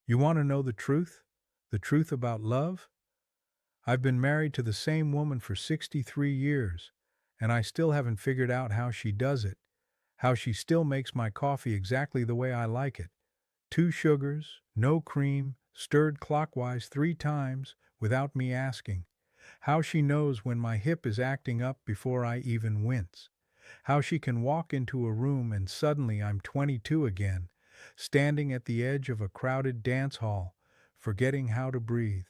You want to know the truth? The truth about love? I've been married to the same woman for 63 years, and I still haven't figured out how she does it, how she still makes my coffee exactly the way I like it. Two sugars, no cream, stirred clockwise 3 times without me asking. How she knows when my hip is acting up before I even wince. How she can walk into a room and suddenly I'm 22 again, standing at the edge of a crowded dance hall, forgetting how to breathe.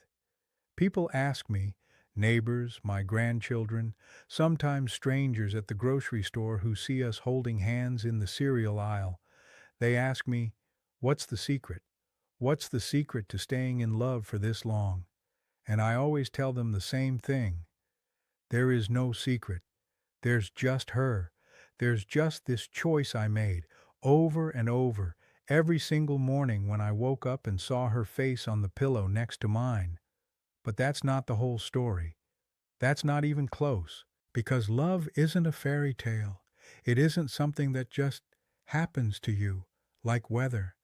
People ask me, neighbors, my grandchildren, sometimes strangers at the grocery store who see us holding hands in the cereal aisle, they ask me, what's the secret? What's the secret to staying in love for this long? And I always tell them the same thing. There is no secret. There's just her. There's just this choice I made, over and over, every single morning when I woke up and saw her face on the pillow next to mine. But that's not the whole story. That's not even close. Because love isn't a fairy tale. It isn't something that just happens to you, like weather.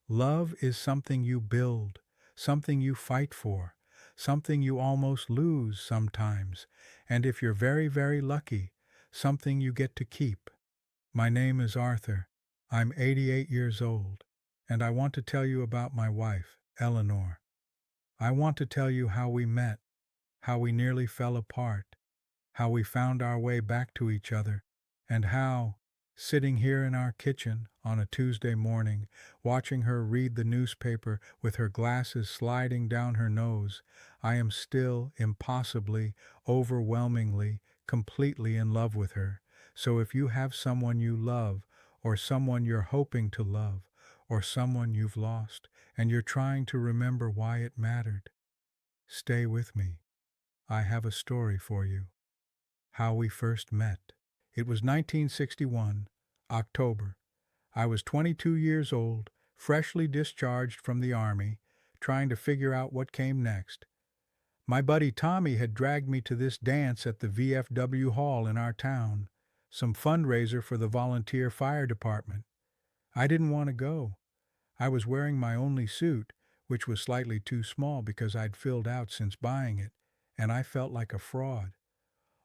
Love is something you build, something you fight for, something you almost lose sometimes, and if you're very, very lucky, something you get to keep. My name is Arthur. I'm 88 years old, and I want to tell you about my wife, Eleanor. I want to tell you how we met, how we nearly fell apart, how we found our way back to each other, and how, sitting here in our kitchen on a Tuesday morning, watching her read the newspaper with her glasses sliding down her nose, I am still impossibly, overwhelmingly, completely in love with her. So if you have someone you love, or someone you're hoping to love, or someone you've lost, and you're trying to remember why it mattered, stay with me. I have a story for you. How we first met. It was 1961, October. I was 22 years old, freshly discharged from the Army, trying to figure out what came next. My buddy Tommy had dragged me to this dance at the VFW Hall in our town, some fundraiser for the volunteer fire department. I didn't want to go. I was wearing my only suit, which was slightly too small because I'd filled out since buying it, and I felt like a fraud.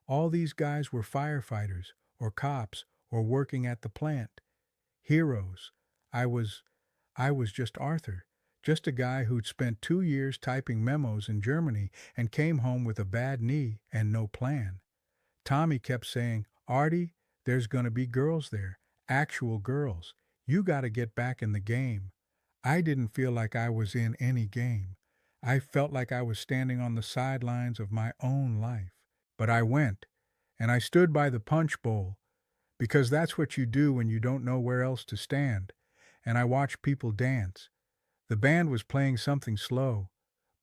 All these guys were firefighters, or cops, or working at the plant. Heroes. I was I was just Arthur, just a guy who'd spent 2 years typing memos in Germany and came home with a bad knee and no plan. Tommy kept saying, Artie, there's gonna be girls there, actual girls. You gotta get back in the game. I didn't feel like I was in any game. I felt like I was standing on the sidelines of my own life. But I went, and I stood by the punch bowl, because that's what you do when you don't know where else to stand, and I watched people dance. The band was playing something slow,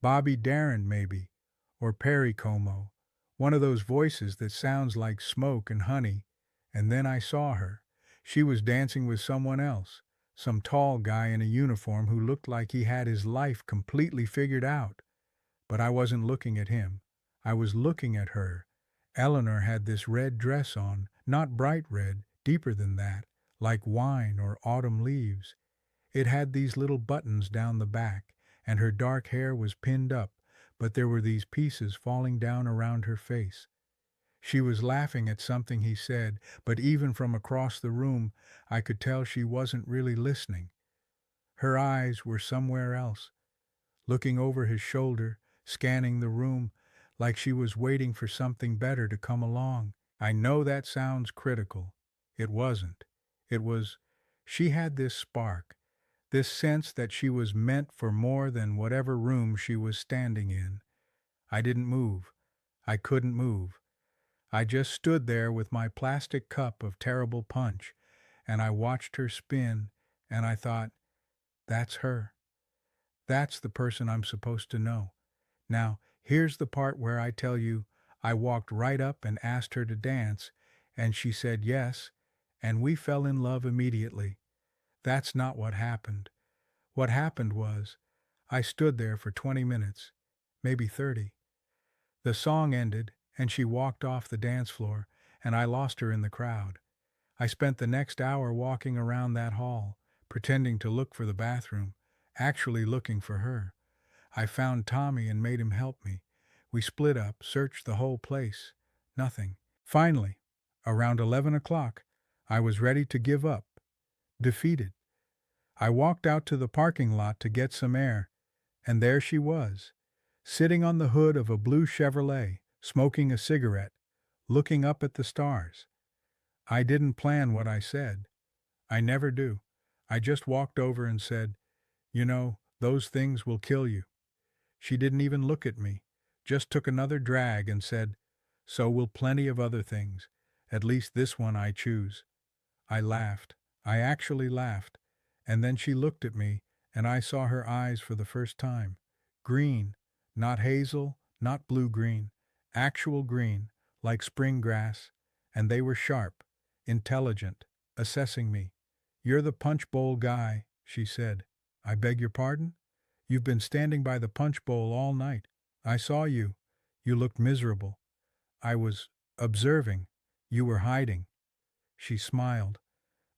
Bobby Darin maybe, or Perry Como, one of those voices that sounds like smoke and honey, and then I saw her. She was dancing with someone else, some tall guy in a uniform who looked like he had his life completely figured out. But I wasn't looking at him. I was looking at her. Eleanor had this red dress on, not bright red, deeper than that, like wine or autumn leaves. It had these little buttons down the back, and her dark hair was pinned up, but there were these pieces falling down around her face. She was laughing at something he said, but even from across the room, I could tell she wasn't really listening. Her eyes were somewhere else, looking over his shoulder, scanning the room, like she was waiting for something better to come along. I know that sounds critical. It wasn't. It was, she had this spark, this sense that she was meant for more than whatever room she was standing in. I didn't move. I couldn't move. I just stood there with my plastic cup of terrible punch, and I watched her spin, and I thought, that's her. That's the person I'm supposed to know. Now, here's the part where I tell you I walked right up and asked her to dance, and she said yes, and we fell in love immediately. That's not what happened. What happened was, I stood there for 20 minutes, maybe 30. The song ended, and she walked off the dance floor, and I lost her in the crowd. I spent the next hour walking around that hall, pretending to look for the bathroom, actually looking for her. I found Tommy and made him help me. We split up, searched the whole place. Nothing. Finally, around 11 o'clock, I was ready to give up, defeated. I walked out to the parking lot to get some air, and there she was, sitting on the hood of a blue Chevrolet, smoking a cigarette, looking up at the stars. I didn't plan what I said. I never do. I just walked over and said, "You know, those things will kill you." She didn't even look at me, just took another drag and said, "So will plenty of other things. At least this one I choose." I laughed. I actually laughed. And then she looked at me, and I saw her eyes for the first time. Green, not hazel, not blue-green, actual green, like spring grass, and they were sharp, intelligent, assessing me. "You're the punch bowl guy," she said. "I beg your pardon? You've been standing by the punch bowl all night. I saw you. You looked miserable." "I was observing. You were hiding." She smiled.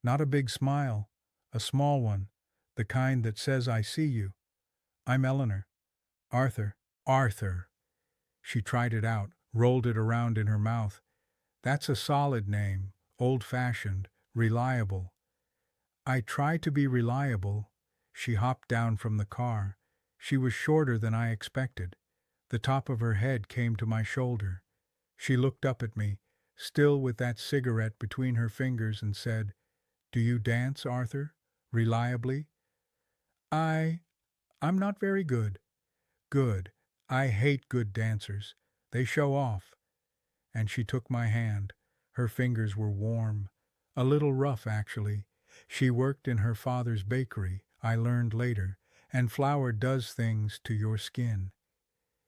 Not a big smile, a small one, the kind that says I see you. "I'm Eleanor." "Arthur." "Arthur." She tried it out, rolled it around in her mouth. "That's a solid name, old-fashioned, reliable." I try to be reliable. She hopped down from the car. She was shorter than I expected. The top of her head came to my shoulder. She looked up at me, still with that cigarette between her fingers, and said, "Do you dance, Arthur? Reliably?" I'm not very good." "Good. I hate good dancers. They show off." And she took my hand. Her fingers were warm. A little rough, actually. She worked in her father's bakery, I learned later, and flour does things to your skin.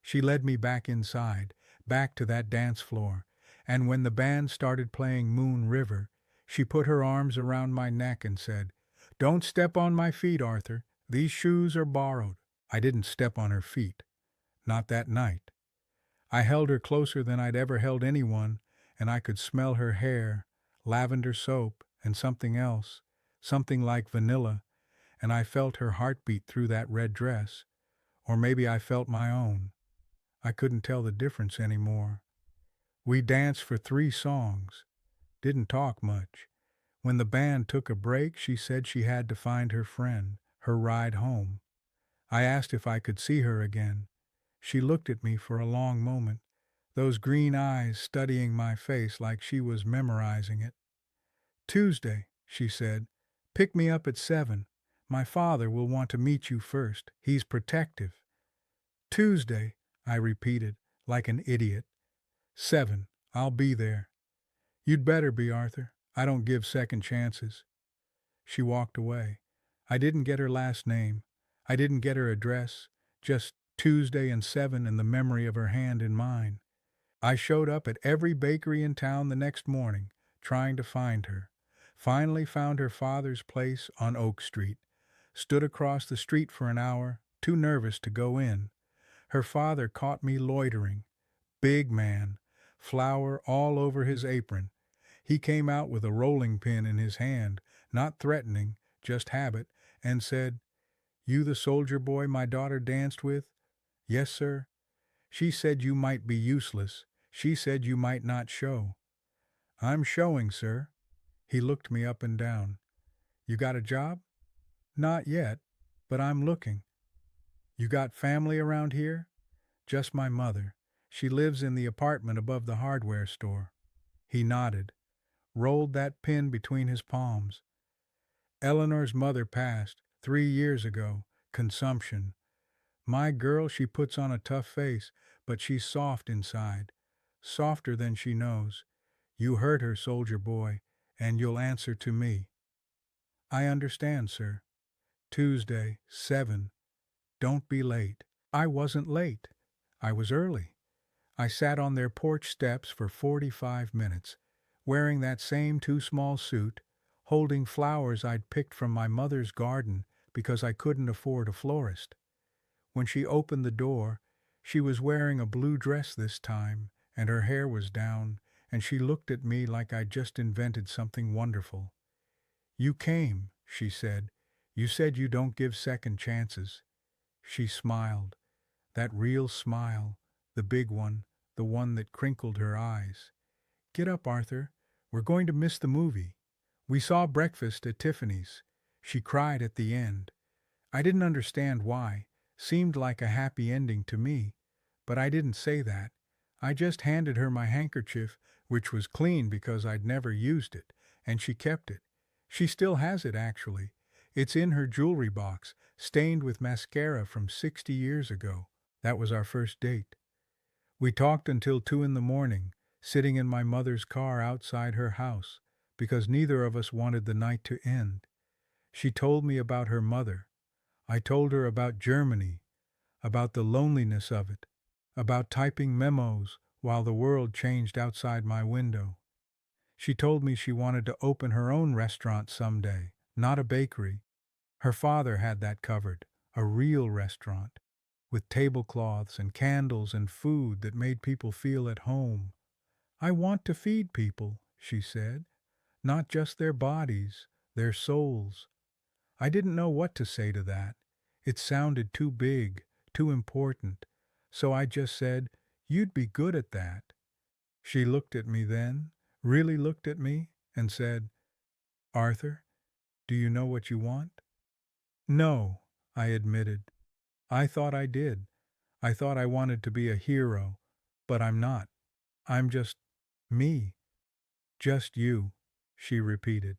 She led me back inside, back to that dance floor, and when the band started playing Moon River, she put her arms around my neck and said, "Don't step on my feet, Arthur. These shoes are borrowed." I didn't step on her feet. Not that night. I held her closer than I'd ever held anyone, and I could smell her hair, lavender soap, and something else, something like vanilla, and I felt her heartbeat through that red dress. Or maybe I felt my own. I couldn't tell the difference anymore. We danced for 3 songs. Didn't talk much. When the band took a break, she said she had to find her friend, her ride home. I asked if I could see her again. She looked at me for a long moment, those green eyes studying my face like she was memorizing it. "Tuesday," she said. "Pick me up at 7. My father will want to meet you first. He's protective." "Tuesday," I repeated, like an idiot. 7. I'll be there." "You'd better be, Arthur. I don't give second chances." She walked away. I didn't get her last name. I didn't get her address, just Tuesday and 7 and the memory of her hand in mine. I showed up at every bakery in town the next morning, trying to find her. Finally found her father's place on Oak Street. Stood across the street for an hour, too nervous to go in. Her father caught me loitering. Big man, flour all over his apron. He came out with a rolling pin in his hand, not threatening, just habit, and said, "You the soldier boy my daughter danced with?" "Yes, sir." "She said you might be useless. She said you might not show." "I'm showing, sir." He looked me up and down. "You got a job?" "Not yet, but I'm looking." "You got family around here?" "Just my mother. She lives in the apartment above the hardware store." He nodded, rolled that pin between his palms. "Eleanor's mother passed 3 years ago. Consumption. My girl, she puts on a tough face, but she's soft inside. Softer than she knows. You hurt her, soldier boy, and you'll answer to me." "I understand, sir." "Tuesday, 7. Don't be late." I wasn't late. I was early. I sat on their porch steps for 45 minutes, wearing that same too small suit, holding flowers I'd picked from my mother's garden because I couldn't afford a florist. When she opened the door, she was wearing a blue dress this time, and her hair was down, and she looked at me like I'd just invented something wonderful. "You came," she said. You said you don't give second chances." She smiled, that real smile, the big one, the one that crinkled her eyes. "Get up, Arthur. We're going to miss the movie. We saw Breakfast at Tiffany's." She cried at the end. I didn't understand why. Seemed like a happy ending to me. But I didn't say that. I just handed her my handkerchief, which was clean because I'd never used it, and she kept it. She still has it, actually. It's in her jewelry box, stained with mascara from 60 years ago. That was our first date. We talked until 2 in the morning, sitting in my mother's car outside her house, because neither of us wanted the night to end. She told me about her mother. I told her about Germany, about the loneliness of it, about typing memos while the world changed outside my window. She told me she wanted to open her own restaurant someday, not a bakery. Her father had that covered, a real restaurant, with tablecloths and candles and food that made people feel at home. "I want to feed people," she said, "not just their bodies, their souls." I didn't know what to say to that. It sounded too big, too important. So I just said, "You'd be good at that." She looked at me then, really looked at me, and said, "Arthur, do you know what you want?" "No," I admitted. "I thought I did. I thought I wanted to be a hero, but I'm not. I'm just me. Just you," she repeated.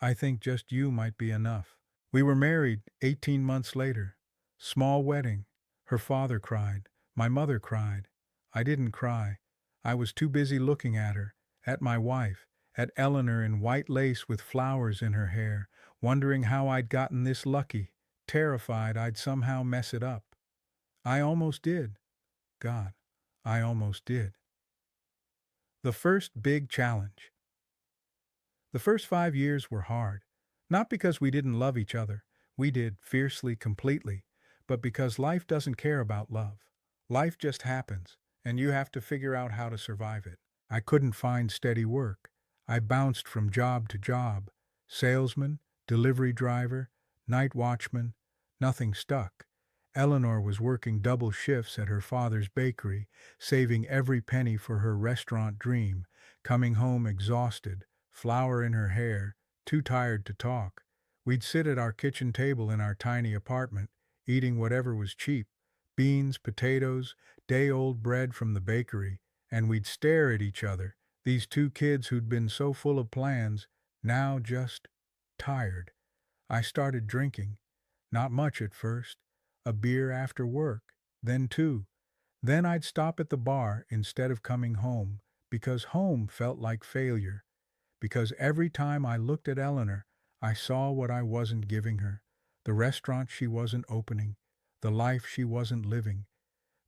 "I think just you might be enough." We were married 18 months later. Small wedding. Her father cried. My mother cried. I didn't cry. I was too busy looking at her, at my wife, at Eleanor in white lace with flowers in her hair, wondering how I'd gotten this lucky, terrified I'd somehow mess it up. I almost did. God, I almost did. The first big challenge. The first 5 years were hard. Not because we didn't love each other. We did, fiercely, completely. But because life doesn't care about love. Life just happens, and you have to figure out how to survive it. I couldn't find steady work. I bounced from job to job. Salesman, delivery driver, night watchman. Nothing stuck. Eleanor was working double shifts at her father's bakery, saving every penny for her restaurant dream, coming home exhausted, flour in her hair, too tired to talk. We'd sit at our kitchen table in our tiny apartment, eating whatever was cheap, beans, potatoes, day-old bread from the bakery, and we'd stare at each other, these two kids who'd been so full of plans, now just tired. I started drinking. Not much at first. A beer after work, then two. Then I'd stop at the bar instead of coming home, because home felt like failure. Because every time I looked at Eleanor, I saw what I wasn't giving her, the restaurant she wasn't opening, the life she wasn't living.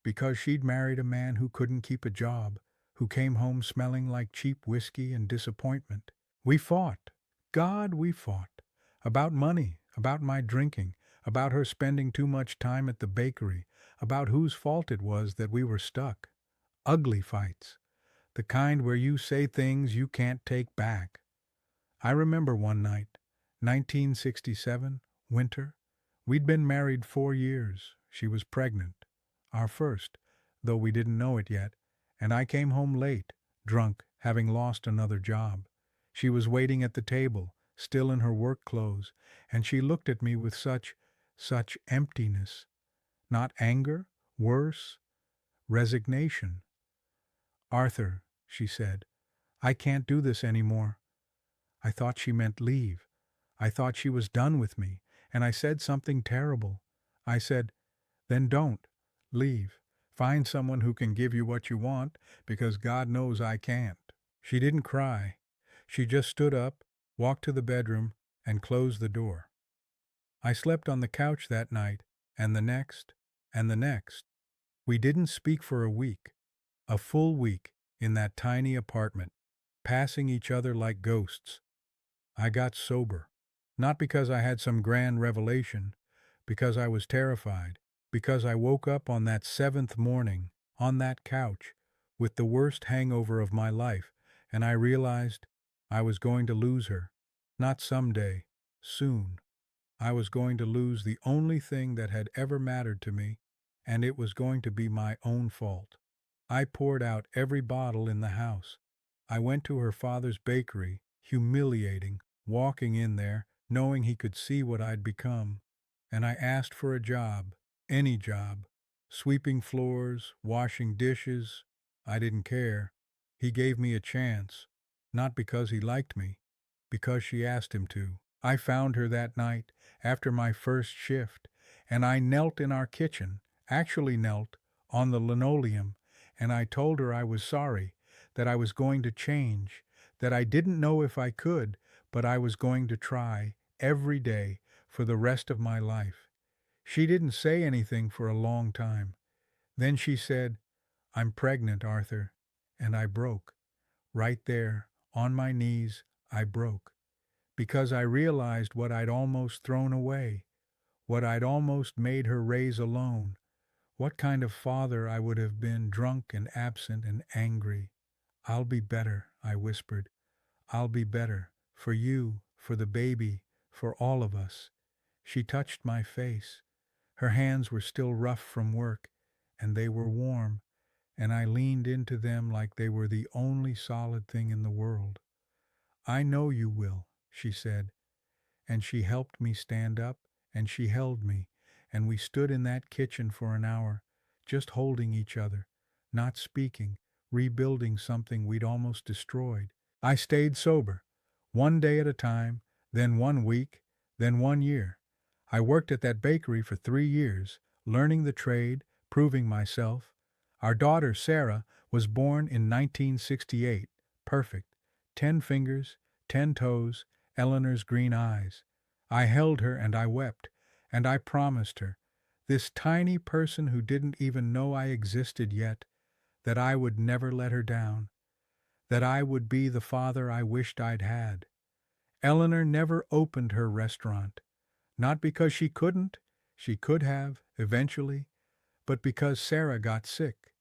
Because she'd married a man who couldn't keep a job, who came home smelling like cheap whiskey and disappointment. We fought. God, we fought. About money, about my drinking, about her spending too much time at the bakery, about whose fault it was that we were stuck. Ugly fights. The kind where you say things you can't take back. I remember one night, 1967, winter. We'd been married 4 years. She was pregnant. Our first, though we didn't know it yet, and I came home late, drunk, having lost another job. She was waiting at the table, still in her work clothes, and she looked at me with such emptiness. Not anger, worse, resignation. "Arthur," she said, "I can't do this anymore." I thought she meant leave. I thought she was done with me, and I said something terrible. I said, "Then don't. Leave. Find someone who can give you what you want, because God knows I can't." She didn't cry. She just stood up, walked to the bedroom, and closed the door. I slept on the couch that night, and the next, and the next. We didn't speak for a week, a full week, in that tiny apartment, passing each other like ghosts. I got sober, not because I had some grand revelation, because I was terrified, because I woke up on that 7th morning, on that couch, with the worst hangover of my life, and I realized I was going to lose her. Not someday, soon. I was going to lose the only thing that had ever mattered to me, and it was going to be my own fault. I poured out every bottle in the house. I went to her father's bakery, humiliating, walking in there, knowing he could see what I'd become. And I asked for a job, any job, sweeping floors, washing dishes. I didn't care. He gave me a chance, not because he liked me, because she asked him to. I found her that night, after my first shift, and I knelt in our kitchen, actually knelt, on the linoleum, and I told her I was sorry, that I was going to change, that I didn't know if I could, but I was going to try, every day, for the rest of my life. She didn't say anything for a long time. Then she said, "I'm pregnant, Arthur," and I broke. Right there, on my knees, I broke. Because I realized what I'd almost thrown away, what I'd almost made her raise alone, what kind of father I would have been, drunk and absent and angry. "I'll be better," I whispered. "I'll be better. For you, for the baby, for all of us." She touched my face. Her hands were still rough from work, and they were warm, and I leaned into them like they were the only solid thing in the world. "I know you will," she said, and she helped me stand up, and she held me, and we stood in that kitchen for an hour, just holding each other, not speaking, rebuilding something we'd almost destroyed. I stayed sober, one day at a time, then 1 week, then 1 year. I worked at that bakery for 3 years, learning the trade, proving myself. Our daughter, Sarah, was born in 1968, perfect, 10 fingers, 10 toes, Eleanor's green eyes. I held her and I wept, and I promised her, this tiny person who didn't even know I existed yet, that I would never let her down, that I would be the father I wished I'd had. Eleanor never opened her restaurant, not because she couldn't, she could have, eventually, but because Sarah got sick.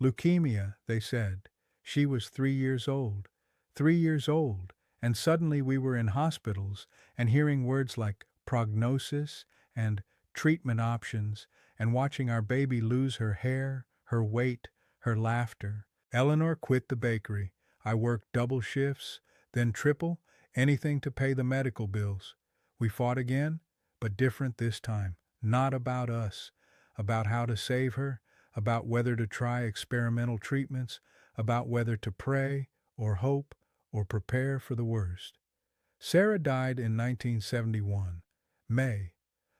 Leukemia, they said. She was 3 years old. 3 years old, and suddenly we were in hospitals and hearing words like prognosis and treatment options and watching our baby lose her hair, her weight, her laughter. Eleanor quit the bakery. I worked double shifts, then triple, anything to pay the medical bills. We fought again, but different this time. Not about us, about how to save her, about whether to try experimental treatments, about whether to pray or hope or prepare for the worst. Sarah died in 1971, May.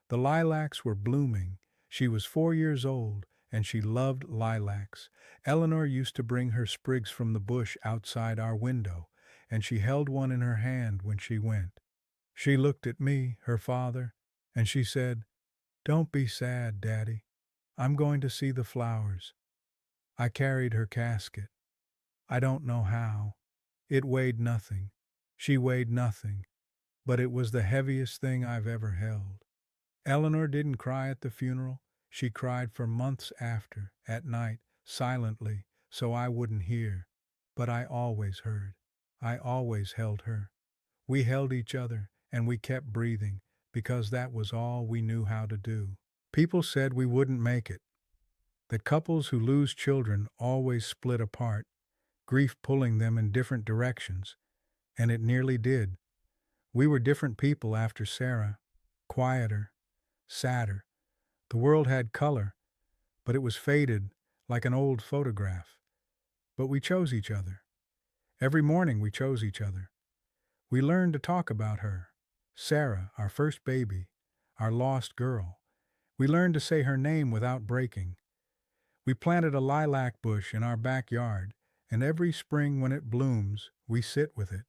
The lilacs were blooming. She was 4 years old, and she loved lilacs. Eleanor used to bring her sprigs from the bush outside our window, and she held one in her hand when she went. She looked at me, her father, and she said, "Don't be sad, Daddy. I'm going to see the flowers." I carried her casket. I don't know how. It weighed nothing. She weighed nothing. But it was the heaviest thing I've ever held. Eleanor didn't cry at the funeral. She cried for months after, at night, silently, so I wouldn't hear. But I always heard. I always held her. We held each other, and we kept breathing, because that was all we knew how to do. People said we wouldn't make it, that couples who lose children always split apart, grief pulling them in different directions, and it nearly did. We were different people after Sarah, quieter, sadder. The world had color, but it was faded like an old photograph. But we chose each other. Every morning we chose each other. We learned to talk about her, Sarah, our first baby, our lost girl. We learned to say her name without breaking. We planted a lilac bush in our backyard, and every spring when it blooms, we sit with it.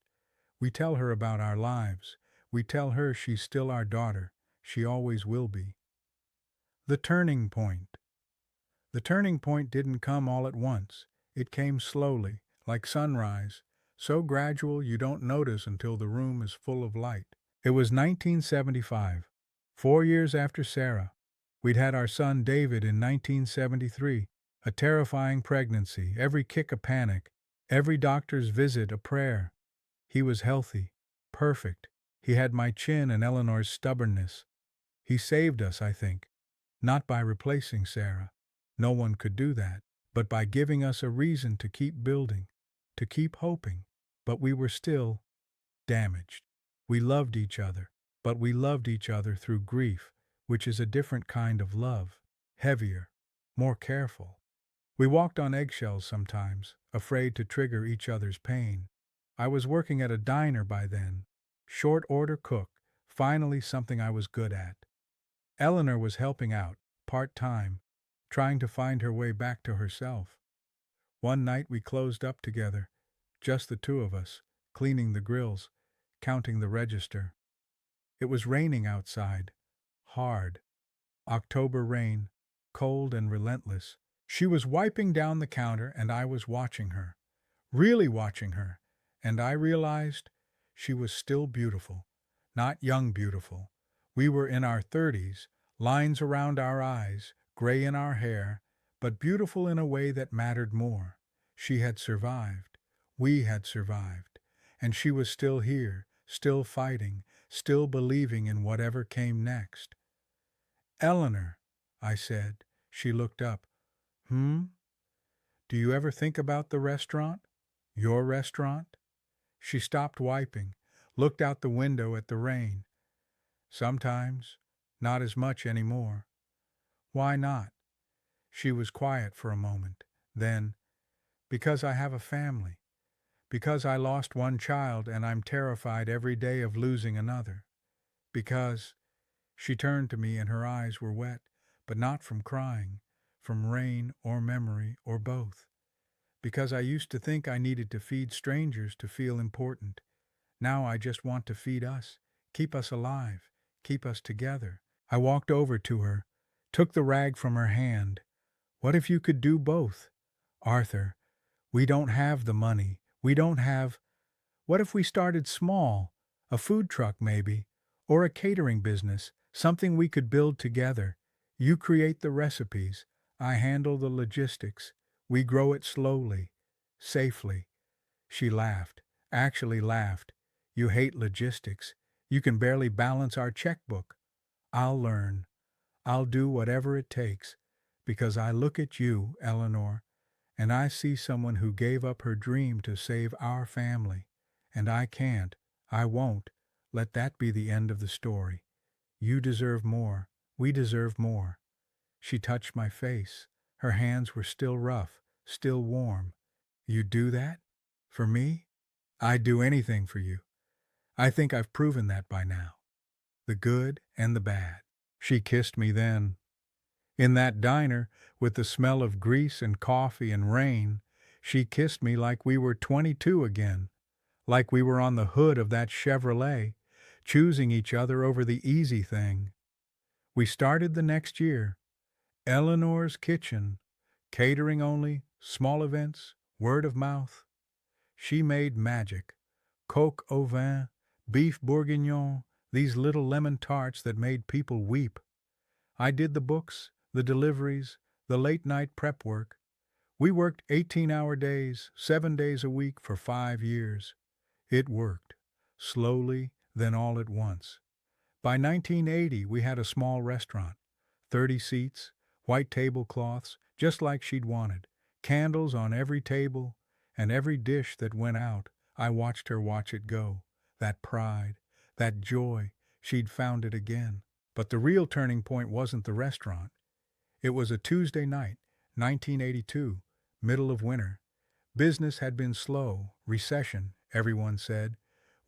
We tell her about our lives. We tell her she's still our daughter. She always will be. The turning point. The turning point didn't come all at once. It came slowly, like sunrise, so gradual you don't notice until the room is full of light. It was 1975, 4 years after Sarah. We'd had our son David in 1973, a terrifying pregnancy, every kick a panic, every doctor's visit a prayer. He was healthy, perfect. He had my chin and Eleanor's stubbornness. He saved us, I think, not by replacing Sarah. No one could do that, but by giving us a reason to keep building, to keep hoping. But we were still damaged. We loved each other, but we loved each other through grief, which is a different kind of love, heavier, more careful. We walked on eggshells sometimes, afraid to trigger each other's pain. I was working at a diner by then, short order cook, finally something I was good at. Eleanor was helping out, part-time, trying to find her way back to herself. One night we closed up together, just the two of us, cleaning the grills, counting the register. It was raining outside, hard. October rain, cold and relentless. She was wiping down the counter and I was watching her, really watching her, and I realized she was still beautiful, not young beautiful. We were in our 30s, lines around our eyes, gray in our hair, but beautiful in a way that mattered more. She had survived. We had survived. And she was still here, still fighting, still believing in whatever came next. Eleanor, I said. She looked up. Do you ever think about the restaurant? Your restaurant? She stopped wiping, looked out the window at the rain. Sometimes, not as much anymore. Why not? She was quiet for a moment. Then, because I have a family. Because I lost one child and I'm terrified every day of losing another. Because, she turned to me and her eyes were wet, but not from crying, from rain or memory or both. Because I used to think I needed to feed strangers to feel important. Now I just want to feed us, keep us alive, keep us together. I walked over to her, took the rag from her hand. What if you could do both? Arthur, we don't have the money. We don't have. What if we started small? A food truck maybe, or a catering business, something we could build together. You create the recipes, I handle the logistics. We grow it slowly, safely. She laughed, actually laughed. You hate logistics. You can barely balance our checkbook. I'll learn. I'll do whatever it takes, because I look at you, Eleanor, and I see someone who gave up her dream to save our family. And I can't, I won't, let that be the end of the story. You deserve more. We deserve more. She touched my face. Her hands were still rough, still warm. You do that? For me? I'd do anything for you. I think I've proven that by now. The good and the bad. She kissed me then. In that diner, with the smell of grease and coffee and rain, she kissed me like we were 22 again, like we were on the hood of that Chevrolet, choosing each other over the easy thing. We started the next year. Eleanor's Kitchen, catering only, small events, word of mouth. She made magic. Coq au vin, beef bourguignon, these little lemon tarts that made people weep. I did the books, the deliveries, the late-night prep work. We worked 18-hour days, 7 days a week for 5 years. It worked. Slowly, then all at once. By 1980, we had a small restaurant. 30 seats, white tablecloths, just like she'd wanted. Candles on every table, and every dish that went out, I watched her watch it go. That pride, that joy, she'd found it again. But the real turning point wasn't the restaurant. It was a Tuesday night, 1982, middle of winter. Business had been slow, recession, everyone said.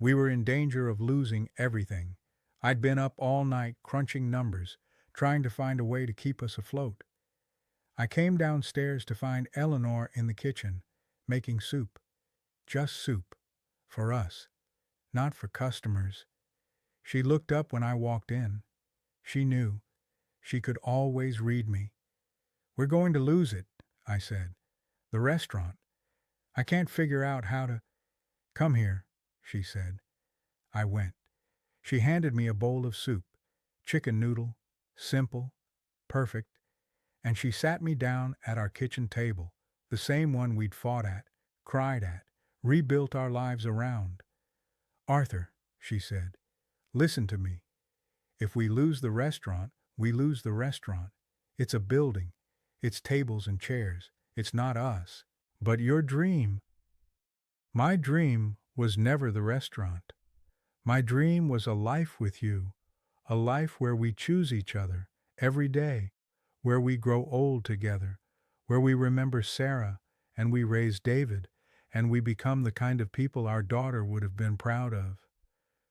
We were in danger of losing everything. I'd been up all night crunching numbers, trying to find a way to keep us afloat. I came downstairs to find Eleanor in the kitchen, making soup. Just soup. For us. Not for customers. She looked up when I walked in. She knew. She could always read me. We're going to lose it, I said. The restaurant. I can't figure out how to. Come here, she said. I went. She handed me a bowl of soup. Chicken noodle. Simple. Perfect. And she sat me down at our kitchen table, the same one we'd fought at, cried at, rebuilt our lives around. Arthur, she said, Listen to me. If we lose the restaurant, we lose the restaurant. It's a building. It's tables and chairs. It's not us. But your dream, my dream was never the restaurant. My dream was a life with you, a life where we choose each other every day, where we grow old together, where we remember Sarah and we raise David, and we become the kind of people our daughter would have been proud of.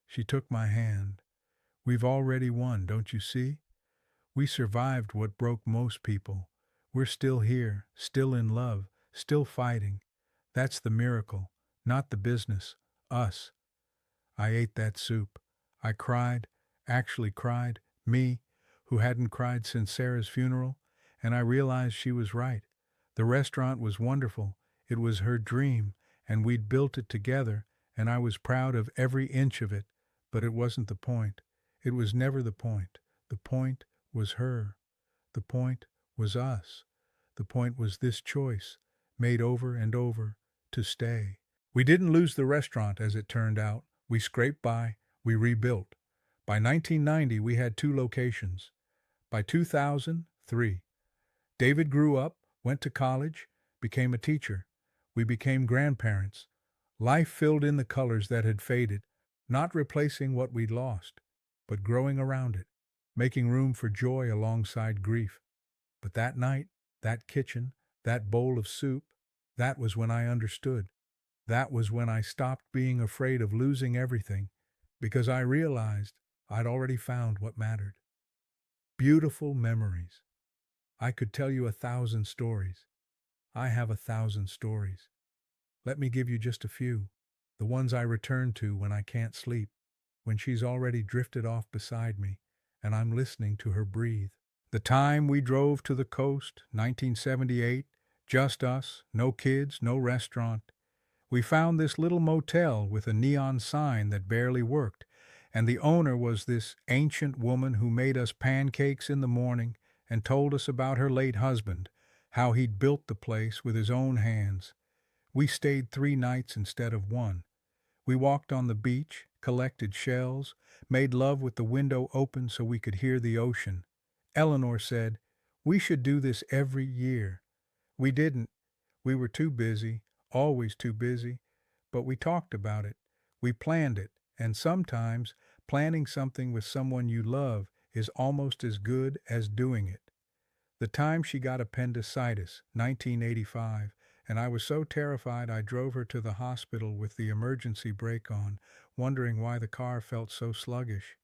She took my hand. We've already won, don't you see? We survived what broke most people. We're still here, still in love, still fighting. That's the miracle, not the business, us. I ate that soup. I cried, actually cried, me, who hadn't cried since Sarah's funeral, and I realized she was right. The restaurant was wonderful. It was her dream, and we'd built it together, and I was proud of every inch of it, but it wasn't the point. It was never the point. The point was her. The point was us. The point was this choice, made over and over, to stay. We didn't lose the restaurant, as it turned out. We scraped by. We rebuilt. By 1990, we had 2 locations. By 2003, David grew up, went to college, became a teacher. We became grandparents. Life filled in the colors that had faded, not replacing what we'd lost, but growing around it, making room for joy alongside grief. But that night, that kitchen, that bowl of soup, that was when I understood. That was when I stopped being afraid of losing everything, because I realized I'd already found what mattered. Beautiful memories. I could tell you 1,000 stories. I have 1,000 stories. Let me give you just a few, the ones I return to when I can't sleep, when she's already drifted off beside me, and I'm listening to her breathe. The time we drove to the coast, 1978, just us, no kids, no restaurant. We found this little motel with a neon sign that barely worked, and the owner was this ancient woman who made us pancakes in the morning and told us about her late husband, how he'd built the place with his own hands. We stayed 3 nights instead of 1. We walked on the beach, collected shells, made love with the window open so we could hear the ocean. Eleanor said, "We should do this every year." We didn't. We were too busy, always too busy, but we talked about it. We planned it, and sometimes planning something with someone you love is almost as good as doing it. The time she got appendicitis, 1985, and I was so terrified I drove her to the hospital with the emergency brake on, wondering why the car felt so sluggish.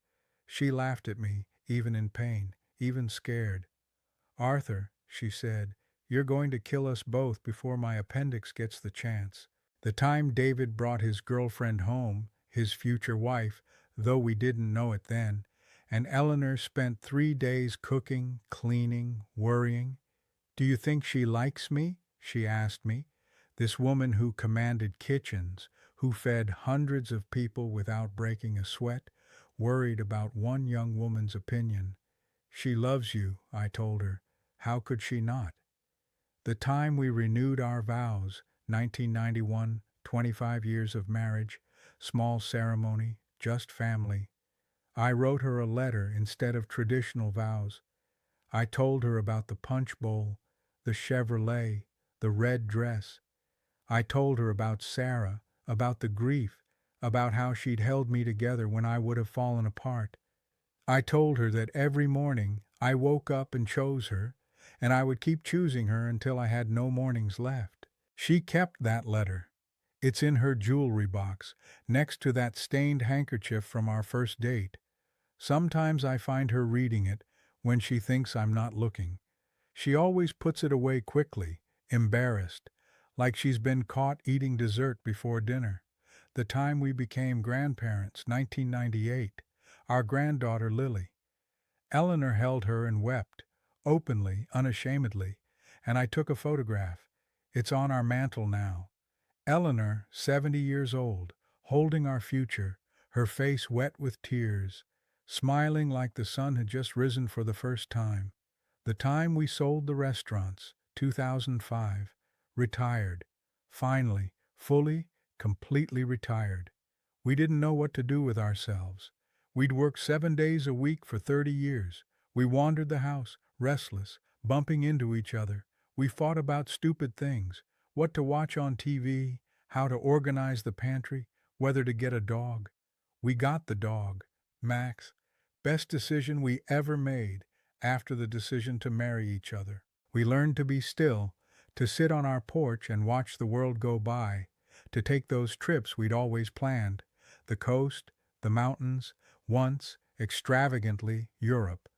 She laughed at me, even in pain, even scared. "Arthur," she said, "you're going to kill us both before my appendix gets the chance." The time David brought his girlfriend home, his future wife, though we didn't know it then, and Eleanor spent 3 days cooking, cleaning, worrying. "Do you think she likes me?" she asked me. This woman who commanded kitchens, who fed hundreds of people without breaking a sweat, worried about one young woman's opinion. "She loves you," I told her. How could she not? The time we renewed our vows, 1991, 25 years of marriage, small ceremony, just family. I wrote her a letter instead of traditional vows. I told her about the punch bowl, the Chevrolet, the red dress. I told her about Sarah, about the grief, about how she'd held me together when I would have fallen apart. I told her that every morning I woke up and chose her, and I would keep choosing her until I had no mornings left. She kept that letter. It's in her jewelry box, next to that stained handkerchief from our first date. Sometimes I find her reading it when she thinks I'm not looking. She always puts it away quickly, embarrassed, like she's been caught eating dessert before dinner. The time we became grandparents, 1998, our granddaughter Lily. Eleanor held her and wept, openly, unashamedly, and I took a photograph. It's on our mantel now. Eleanor, 70 years old, holding our future, her face wet with tears, smiling like the sun had just risen for the first time. The time we sold the restaurants, 2005, retired, finally, fully, completely retired. We didn't know what to do with ourselves. We'd worked 7 days a week for 30 years. We wandered the house, restless, bumping into each other. We fought about stupid things, what to watch on TV, how to organize the pantry, whether to get a dog. We got the dog, Max. Best decision we ever made after the decision to marry each other. We learned to be still, to sit on our porch and watch the world go by, to take those trips we'd always planned, the coast, the mountains, once, extravagantly, Europe.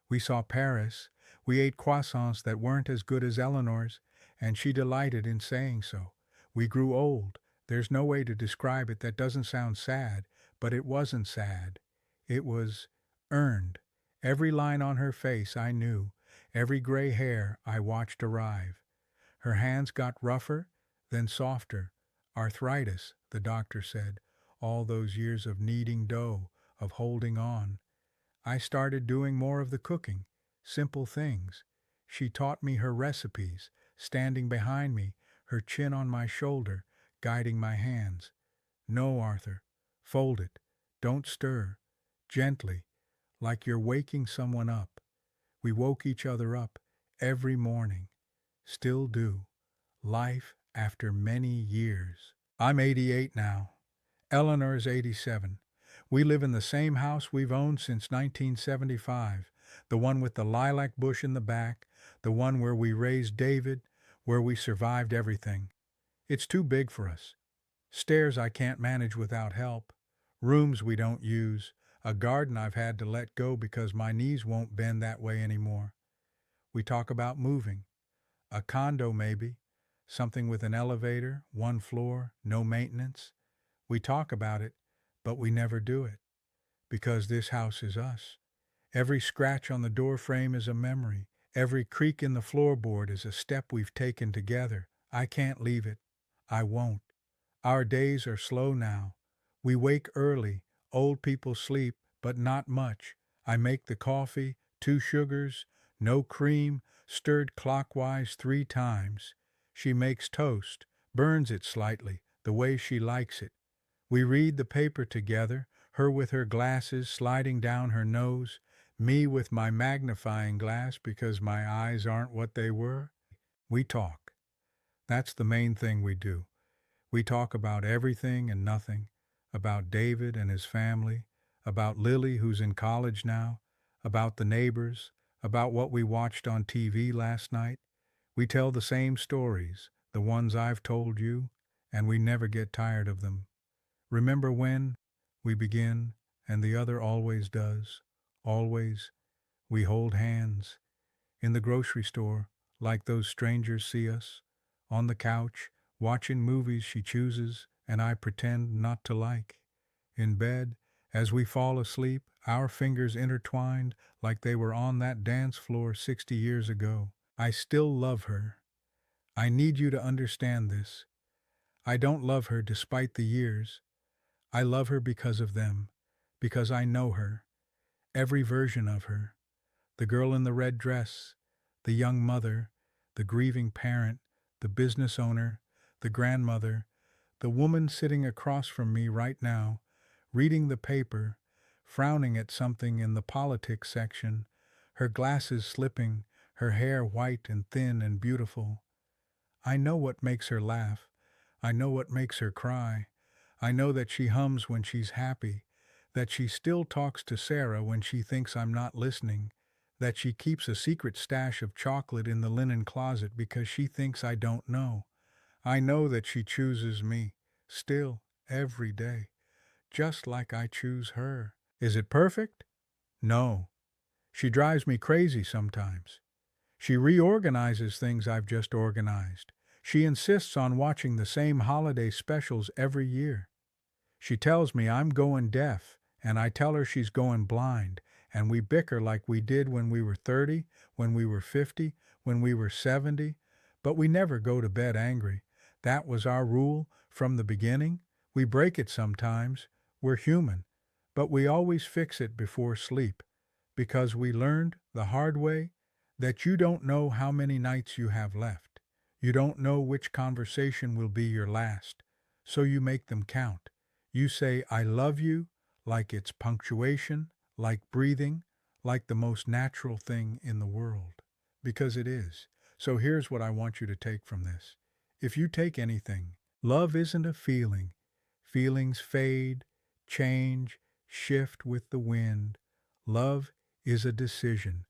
We saw Paris, we ate croissants that weren't as good as Eleanor's, and she delighted in saying so. We grew old. There's no way to describe it that doesn't sound sad, but it wasn't sad. It was earned. Every line on her face I knew, every gray hair I watched arrive. Her hands got rougher, then softer. Arthritis, the doctor said. All those years of kneading dough, of holding on. I started doing more of the cooking, simple things. She taught me her recipes, standing behind me, her chin on my shoulder, guiding my hands. No, Arthur, fold it. Don't stir. Gently, like you're waking someone up. We woke each other up every morning. Still do. Life after many years. I'm 88 now. Eleanor's 87. We live in the same house we've owned since 1975, the one with the lilac bush in the back, the one where we raised David, where we survived everything. It's too big for us. Stairs I can't manage without help, rooms we don't use, a garden I've had to let go because my knees won't bend that way anymore. We talk about moving. A condo maybe, something with an elevator, one floor, no maintenance. We talk about it, but we never do it, because this house is us. Every scratch on the door frame is a memory. Every creak in the floorboard is a step we've taken together. I can't leave it. I won't. Our days are slow now. We wake early. Old people sleep, but not much. I make the coffee, 2 sugars, no cream, stirred clockwise 3 times. She makes toast, burns it slightly, the way she likes it. We read the paper together, her with her glasses sliding down her nose, me with my magnifying glass because my eyes aren't what they were. We talk. That's the main thing we do. We talk about everything and nothing, about David and his family, about Lily who's in college now, about the neighbors, about what we watched on TV last night. We tell the same stories, the ones I've told you, and we never get tired of them. Remember when? We begin, and the other always does. Always. We hold hands. In the grocery store, like those strangers see us. On the couch, watching movies she chooses and I pretend not to like. In bed, as we fall asleep, our fingers intertwined like they were on that dance floor 60 years ago. I still love her. I need you to understand this. I don't love her despite the years. I love her because of them, because I know her, every version of her. The girl in the red dress, the young mother, the grieving parent, the business owner, the grandmother, the woman sitting across from me right now, reading the paper, frowning at something in the politics section, her glasses slipping, her hair white and thin and beautiful. I know what makes her laugh. I know what makes her cry. I know that she hums when she's happy, that she still talks to Sarah when she thinks I'm not listening, that she keeps a secret stash of chocolate in the linen closet because she thinks I don't know. I know that she chooses me, still, every day, just like I choose her. Is it perfect? No. She drives me crazy sometimes. She reorganizes things I've just organized. She insists on watching the same holiday specials every year. She tells me I'm going deaf, and I tell her she's going blind, and we bicker like we did when we were 30, when we were 50, when we were 70, but we never go to bed angry. That was our rule from the beginning. We break it sometimes. We're human, but we always fix it before sleep, because we learned the hard way that you don't know how many nights you have left. You don't know which conversation will be your last, so you make them count. You say, I love you, like it's punctuation, like breathing, like the most natural thing in the world. Because it is. So here's what I want you to take from this. If you take anything, love isn't a feeling. Feelings fade, change, shift with the wind. Love is a decision.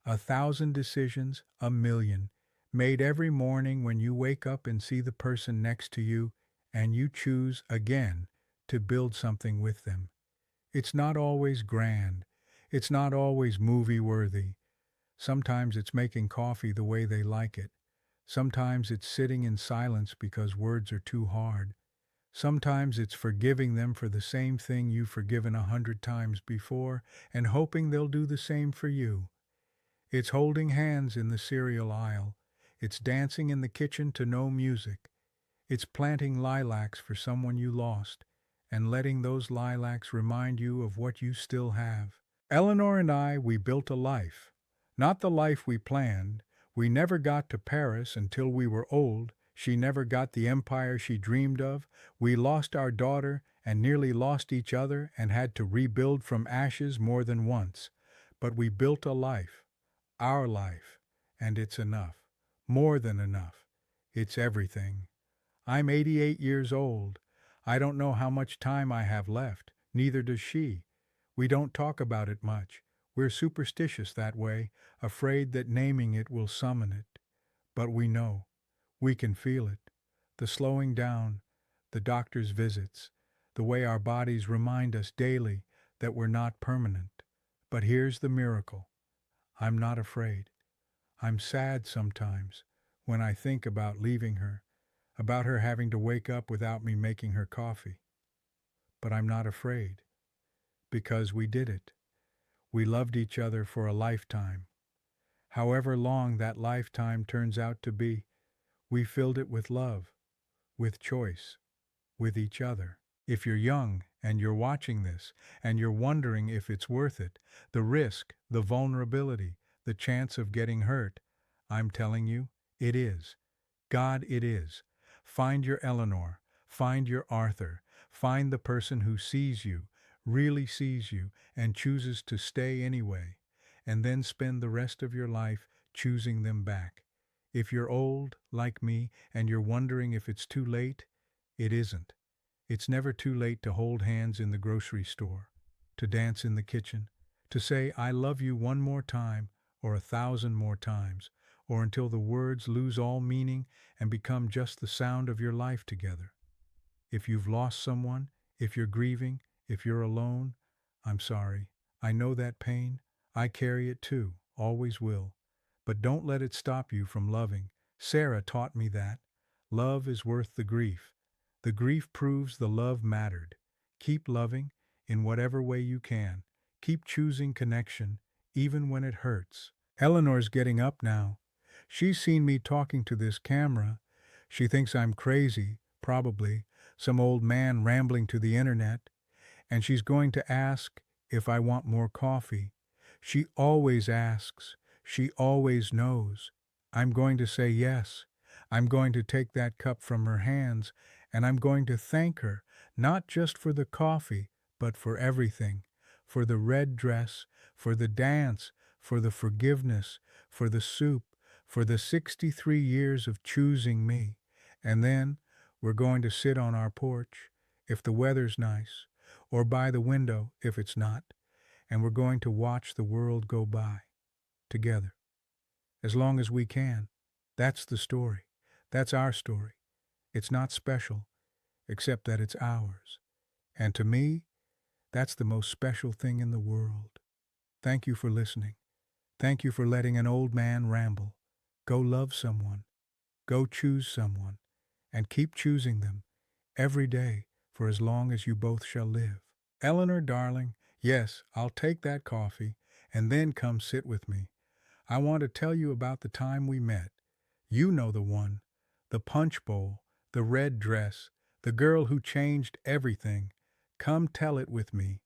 1,000 decisions, 1,000,000, made every morning when you wake up and see the person next to you and you choose again to build something with them. It's not always grand. It's not always movie worthy. Sometimes it's making coffee the way they like it. Sometimes it's sitting in silence because words are too hard. Sometimes it's forgiving them for the same thing you've forgiven 100 times before and hoping they'll do the same for you. It's holding hands in the cereal aisle. It's dancing in the kitchen to no music. It's planting lilacs for someone you lost and letting those lilacs remind you of what you still have. Eleanor and I, we built a life. Not the life we planned. We never got to Paris until we were old. She never got the empire she dreamed of. We lost our daughter and nearly lost each other and had to rebuild from ashes more than once. But we built a life, our life, and it's enough. More than enough. It's everything. I'm 88 years old. I don't know how much time I have left. Neither does she. We don't talk about it much. We're superstitious that way, afraid that naming it will summon it. But we know. We can feel it. The slowing down, the doctor's visits, the way our bodies remind us daily that we're not permanent. But here's the miracle. I'm not afraid. I'm sad sometimes when I think about leaving her, about her having to wake up without me making her coffee. But I'm not afraid, because we did it. We loved each other for a lifetime. However long that lifetime turns out to be, we filled it with love, with choice, with each other. If you're young and you're watching this and you're wondering if it's worth it, the risk, the vulnerability, the chance of getting hurt, I'm telling you, it is. God, it is. Find your Eleanor, find your Arthur, find the person who sees you, really sees you, and chooses to stay anyway, and then spend the rest of your life choosing them back. If you're old, like me, and you're wondering if it's too late, it isn't. It's never too late to hold hands in the grocery store, to dance in the kitchen, to say, I love you one more time, or 1,000 more times, or until the words lose all meaning and become just the sound of your life together. If you've lost someone, if you're grieving, if you're alone, I'm sorry. I know that pain. I carry it too, always will. But don't let it stop you from loving. Sarah taught me that. Love is worth the grief. The grief proves the love mattered. Keep loving in whatever way you can. Keep choosing connection, even when it hurts. Eleanor's getting up now. She's seen me talking to this camera. She thinks I'm crazy, probably, some old man rambling to the internet, and she's going to ask if I want more coffee. She always asks. She always knows. I'm going to say yes. I'm going to take that cup from her hands, and I'm going to thank her, not just for the coffee, but for everything, for the red dress, for the dance, for the forgiveness, for the soup, for the 63 years of choosing me. And then we're going to sit on our porch, if the weather's nice, or by the window if it's not, and we're going to watch the world go by, together, as long as we can. That's the story. That's our story. It's not special, except that it's ours. And to me, that's the most special thing in the world. Thank you for listening. Thank you for letting an old man ramble. Go love someone. Go choose someone. And keep choosing them every day for as long as you both shall live. Eleanor, darling, yes, I'll take that coffee, and then come sit with me. I want to tell you about the time we met. You know the one. The punch bowl, the red dress, the girl who changed everything. Come tell it with me.